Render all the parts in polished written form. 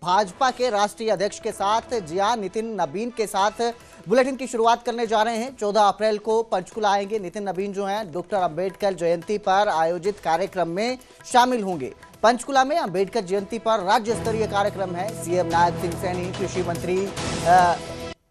भाजपा के राष्ट्रीय अध्यक्ष के साथ जी हां, नितिन नबीन के साथ बुलेटिन की शुरुआत करने जा रहे हैं। 14 अप्रैल को पंचकुला आएंगे। नितिन नबीन जो हैं डॉक्टर अंबेडकर जयंती पर आयोजित कार्यक्रम में शामिल होंगे। पंचकुला में अंबेडकर जयंती पर राज्य स्तरीय कार्यक्रम है। सीएम नायब सिंह सैनी, कृषि मंत्री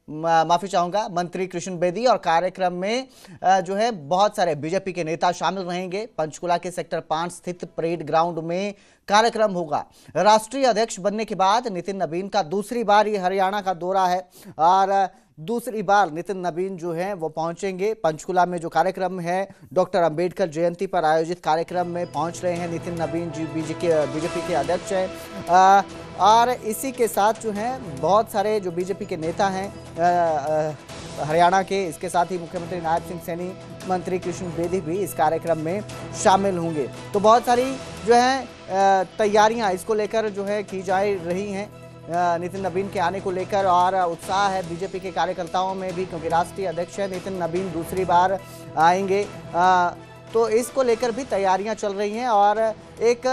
मंत्री कृष्ण बेदी और कार्यक्रम में जो है बहुत सारे बीजेपी के नेता शामिल रहेंगे। पंचकुला के सेक्टर 5 स्थित परेड ग्राउंड में कार्यक्रम होगा। राष्ट्रीय अध्यक्ष बनने के बाद नितिन नबीन का दूसरी बार ये हरियाणा का दौरा है और दूसरी बार नितिन नबीन जो है वो पहुंचेंगे। पंचकुला में जो कार्यक्रम है डॉक्टर अंबेडकर जयंती पर आयोजित कार्यक्रम में पहुंच रहे हैं नितिन नबीन जी, बीजेपी के अध्यक्ष हैं। और इसी के साथ जो है बहुत सारे जो बीजेपी के नेता हैं हरियाणा के, इसके साथ ही मुख्यमंत्री नायब सिंह सैनी, मंत्री कृष्ण बेदी भी इस कार्यक्रम में शामिल होंगे। तो बहुत सारी जो है तैयारियां इसको लेकर जो है की जा रही हैं नितिन नबीन के आने को लेकर, और उत्साह है बीजेपी के कार्यकर्ताओं में भी, क्योंकि राष्ट्रीय अध्यक्ष है नितिन नबीन, दूसरी बार आएंगे। तो इसको लेकर भी तैयारियां चल रही हैं और एक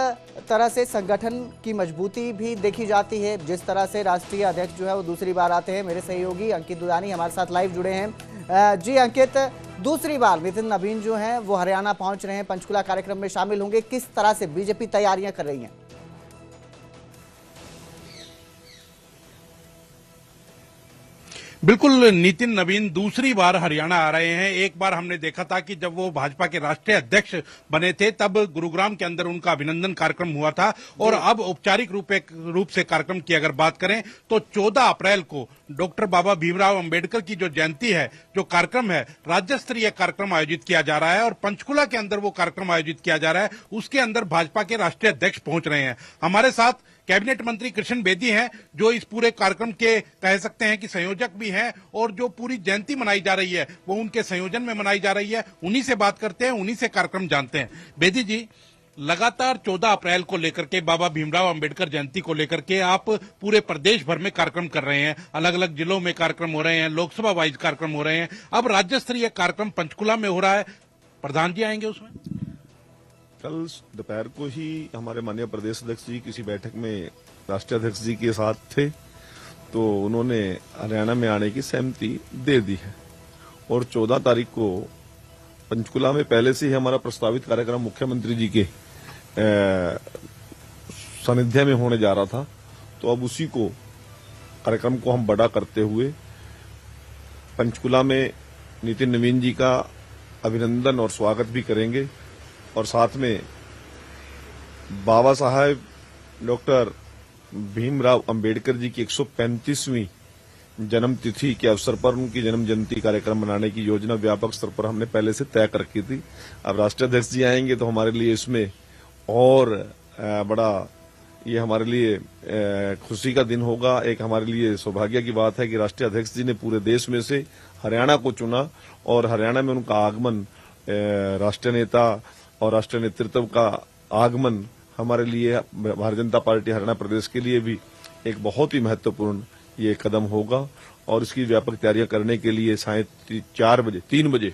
तरह से संगठन की मजबूती भी देखी जाती है जिस तरह से राष्ट्रीय अध्यक्ष जो है वो दूसरी बार आते हैं। मेरे सहयोगी अंकित दुदानी हमारे साथ लाइव जुड़े हैं। जी अंकित, दूसरी बार नितिन नबीन जो हैं वो हरियाणा पहुंच रहे हैं, पंचकुला कार्यक्रम में शामिल होंगे। किस तरह से बीजेपी तैयारियां कर रही है? बिल्कुल, नितिन नबीन दूसरी बार हरियाणा आ रहे हैं। एक बार हमने देखा था कि जब वो भाजपा के राष्ट्रीय अध्यक्ष बने थे तब गुरुग्राम के अंदर उनका अभिनंदन कार्यक्रम हुआ था, और अब औपचारिक रूप से कार्यक्रम की अगर बात करें तो 14 अप्रैल को डॉक्टर बाबा भीमराव अंबेडकर की जो जयंती है, जो कार्यक्रम है, राज्य स्तरीय कार्यक्रम आयोजित किया जा रहा है और पंचकुला के अंदर वो कार्यक्रम आयोजित किया जा रहा है। उसके अंदर भाजपा के राष्ट्रीय अध्यक्ष पहुंच रहे हैं। हमारे साथ कैबिनेट मंत्री कृष्ण बेदी हैं, जो इस पूरे कार्यक्रम के कह सकते हैं कि संयोजक भी हैं, और जो पूरी जयंती मनाई जा रही है वो उनके संयोजन में मनाई जा रही है। उन्हीं से बात करते हैं, उन्हीं से कार्यक्रम जानते हैं। बेदी जी, लगातार 14 अप्रैल को लेकर के, बाबा भीमराव अंबेडकर जयंती को लेकर के आप पूरे प्रदेश भर में कार्यक्रम कर रहे हैं, अलग अलग जिलों में कार्यक्रम हो रहे हैं, लोकसभा वाइज कार्यक्रम हो रहे हैं। अब राज्य स्तरीय कार्यक्रम पंचकुला में हो रहा है, प्रधान जी आएंगे उसमें? कल दोपहर को ही हमारे माननीय प्रदेश अध्यक्ष जी किसी बैठक में राष्ट्रीय अध्यक्ष जी के साथ थे, तो उन्होंने हरियाणा में आने की सहमति दे दी है। और 14 तारीख को पंचकुला में पहले से ही हमारा प्रस्तावित कार्यक्रम मुख्यमंत्री जी के सानिध्य में होने जा रहा था, तो अब उसी को कार्यक्रम को हम बड़ा करते हुए पंचकुला में नितिन नबीन जी का अभिनंदन और स्वागत भी करेंगे, और साथ में बाबा साहब डॉक्टर भीमराव अंबेडकर जी की 135वीं जन्म तिथि के अवसर पर उनकी जन्म जयंती कार्यक्रम मनाने की योजना व्यापक स्तर पर हमने पहले से तय कर रखी थी। अब राष्ट्रीय अध्यक्ष जी आएंगे तो हमारे लिए इसमें और बड़ा ये हमारे लिए खुशी का दिन होगा। एक हमारे लिए सौभाग्य की बात है कि राष्ट्रीय अध्यक्ष जी ने पूरे देश में से हरियाणा को चुना, और हरियाणा में उनका आगमन, राष्ट्रीय नेता और राष्ट्रीय नेतृत्व का आगमन हमारे लिए, भारतीय जनता पार्टी हरियाणा प्रदेश के लिए भी एक बहुत ही महत्वपूर्ण ये कदम होगा। और इसकी व्यापक तैयारियां करने के लिए साढ़े 3 बजे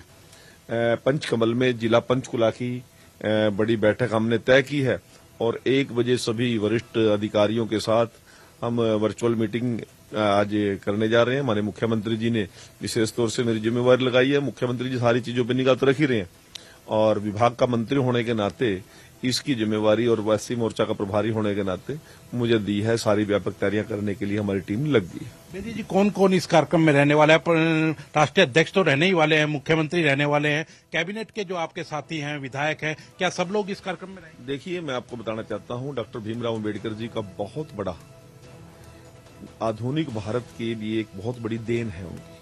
पंचकमल में जिला पंचकुला की बड़ी बैठक हमने तय की है, और 1 बजे सभी वरिष्ठ अधिकारियों के साथ हम वर्चुअल मीटिंग आज करने जा रहे हैं। हमारे मुख्यमंत्री जी ने विशेष तौर से मेरी जिम्मेवारी लगाई है। मुख्यमंत्री जी सारी चीजों पर निगाह तो रख ही रहे हैं, और विभाग का मंत्री होने के नाते इसकी जिम्मेवारी और वैसी मोर्चा का प्रभारी होने के नाते मुझे दी है। सारी व्यापक तैयारियां करने के लिए हमारी टीम लग गई है। बेदी जी, कौन कौन इस कार्यक्रम में रहने वाला है? राष्ट्रीय अध्यक्ष तो रहने ही वाले हैं, मुख्यमंत्री रहने वाले हैं, कैबिनेट के जो आपके साथी हैं, विधायक हैं, क्या सब लोग इस कार्यक्रम में रहेंगे? देखिए, मैं आपको बताना चाहता हूं, डॉक्टर भीमराव अंबेडकर जी का बहुत बड़ा, आधुनिक भारत के लिए एक बहुत बड़ी देन है उनकी।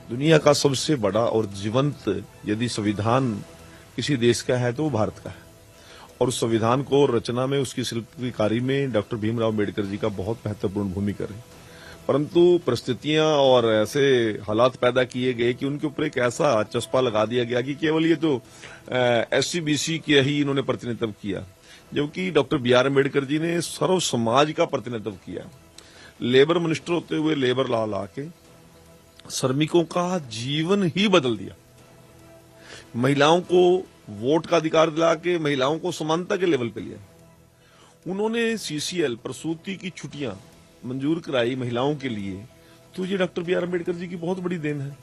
दुनिया का सबसे बड़ा और जीवंत यदि संविधान किसी देश का है तो वो भारत का है, और उस संविधान को रचना में, उसकी शिल्पकारी में डॉक्टर भीमराव अंबेडकर जी का बहुत महत्वपूर्ण भूमिका रही। परंतु परिस्थितियां और ऐसे हालात पैदा किए गए कि उनके ऊपर एक ऐसा चस्पा लगा दिया गया कि केवल ये तो SC-BC के ही इन्होंने प्रतिनिधित्व किया, जबकि डॉक्टर BR अम्बेडकर जी ने सर्व समाज का प्रतिनिधित्व किया। लेबर मिनिस्टर होते हुए लेबर लॉ ला के श्रमिकों का जीवन ही बदल दिया। महिलाओं को वोट का अधिकार दिला के महिलाओं को समानता के लेवल पे लिया। उन्होंने सीसीएल प्रसूति की छुट्टियां मंजूर कराई महिलाओं के लिए, तो ये doctor B are Ambedkar ji की बहुत बड़ी देन है।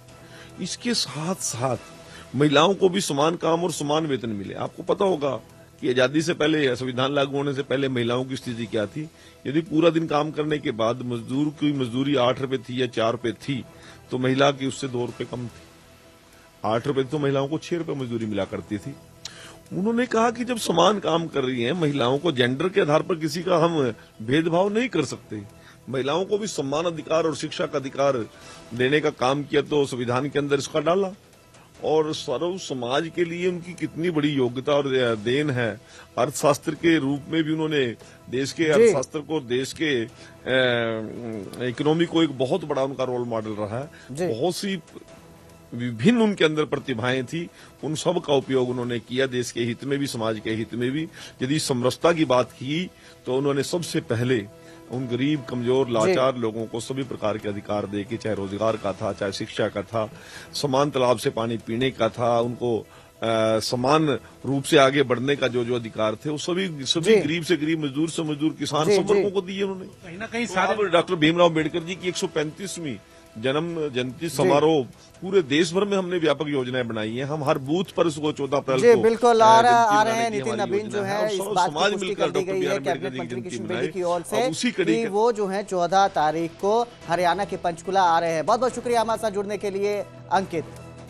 इसके साथ साथ महिलाओं को भी समान काम और समान वेतन मिले। आपको पता होगा कि आजादी से पहले, संविधान लागू होने से पहले महिलाओं की स्थिति क्या थी। यदि पूरा दिन काम करने के बाद मजदूर की मजदूरी 8 रुपए थी या 4 रुपए थी, तो महिला की उससे 2 रुपए कम थी। 8 रुपए तो महिलाओं को 6 रुपए मजदूरी मिला करती थी। उन्होंने कहा कि जब समान काम कर रही हैं महिलाओं को, जेंडर के आधार पर किसी का हम भेदभाव नहीं कर सकते, महिलाओं को भी सम्मान अधिकार और शिक्षा का अधिकार देने का काम किया, तो संविधान के अंदर इसका डाला। और सर्व समाज के लिए उनकी कितनी बड़ी योग्यता और देन है। अर्थशास्त्र के रूप में भी उन्होंने देश के अर्थशास्त्र को, देश के इकोनॉमी को एक बहुत बड़ा उनका रोल मॉडल रहा है। बहुत सी विभिन्न उनके अंदर प्रतिभाएं थी, उन सब का उपयोग उन्होंने किया, देश के हित में भी समाज के हित में भी। यदि समरसता की बात की तो उन्होंने सबसे पहले उन गरीब, कमजोर, लाचार लोगों को सभी प्रकार के अधिकार दे के, चाहे रोजगार का था, चाहे शिक्षा का था, समान तालाब से पानी पीने का था, उनको समान रूप से आगे बढ़ने का जो अधिकार थे, वो सभी गरीब से गरीब, मजदूर से मजदूर, किसान सब वर्गों को दिए उन्होंने। कहीं ना कहीं सारे डॉक्टर भीमराव अम्बेडकर जी की 135वीं जन्म जयंती समारोह पूरे देश भर में हमने व्यापक योजनाएं बनाई हैं। हम हर बूथ पर इसको 14 अप्रैल को बिल्कुल आ रहे हैं। नितिन नवीन जो है इस बात की पुष्टि कर दी गई है कैबिनेट मंत्री किशन रेड्डी की ओर से कि वो जो है 14 तारीख को हरियाणा के पंचकुला आ रहे हैं। बहुत बहुत शुक्रिया हमारे साथ जुड़ने के लिए अंकित।